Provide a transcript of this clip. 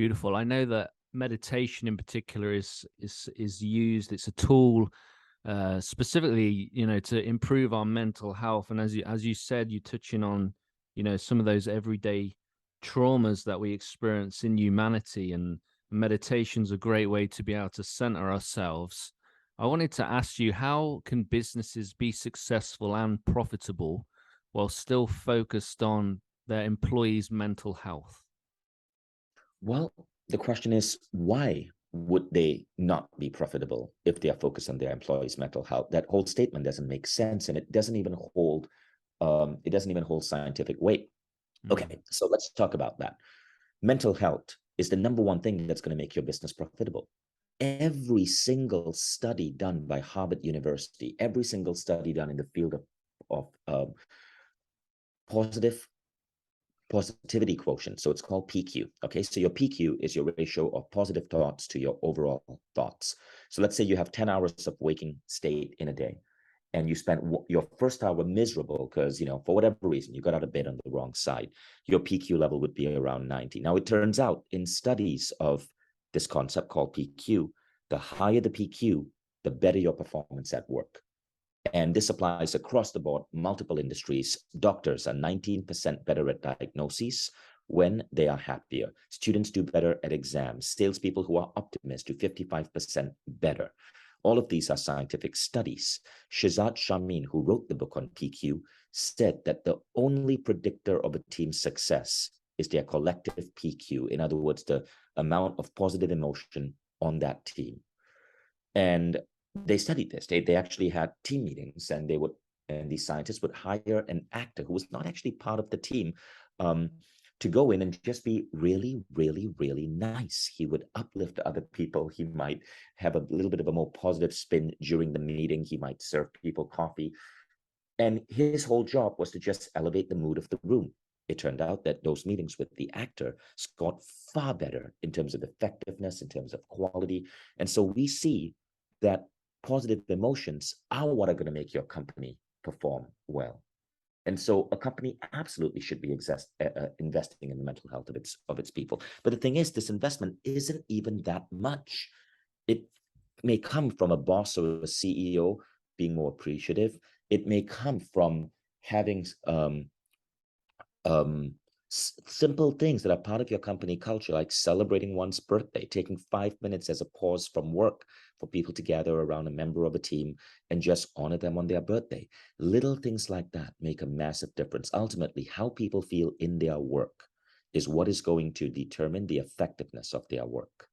Beautiful. I know that meditation in particular is used. It's a tool specifically, to improve our mental health. And as you said, you're touching on, some of those everyday traumas that we experience in humanity, and meditation's a great way to be able to center ourselves. I wanted to ask you, how can businesses be successful and profitable while still focused on their employees' mental health? Well, the question is, why would they not be profitable if they are focused on their employees' mental health? That whole statement doesn't make sense, and it doesn't even hold scientific weight. Mm. Okay, so let's talk about that. Mental health is the number one thing that's going to make your business profitable. Every single study done by Harvard University, every single study done in the field of positive positivity quotient. So it's called PQ. Okay, so your PQ is your ratio of positive thoughts to your overall thoughts. So let's say you have 10 hours of waking state in a day, and you spent your first hour miserable because, for whatever reason, you got out of bed on the wrong side. Your PQ level would be around 90. Now, it turns out in studies of this concept called PQ, the higher the PQ, the better your performance at work. And this applies across the board, multiple industries. Doctors are 19% better at diagnoses when they are happier. Students do better at exams. Salespeople who are optimists do 55% better. All of these are scientific studies. Shazad Shamin, who wrote the book on PQ, said that the only predictor of a team's success is their collective PQ. In other words, the amount of positive emotion on that team. And they studied this. They actually had team meetings, and these scientists would hire an actor who was not actually part of the team, to go in and just be really, really, really nice. He would uplift other people. He might have a little bit of a more positive spin during the meeting. He might serve people coffee. And his whole job was to just elevate the mood of the room. It turned out that those meetings with the actor scored far better in terms of effectiveness, in terms of quality. And so we see that positive emotions are what are going to make your company perform well. And so a company absolutely should be investing in the mental health of its people. But the thing is, this investment isn't even that much. It may come from a boss or a CEO being more appreciative. It may come from having um, simple things that are part of your company culture, like celebrating one's birthday, taking 5 minutes as a pause from work for people to gather around a member of a team and just honor them on their birthday. Little things like that make a massive difference. Ultimately, how people feel in their work is what is going to determine the effectiveness of their work.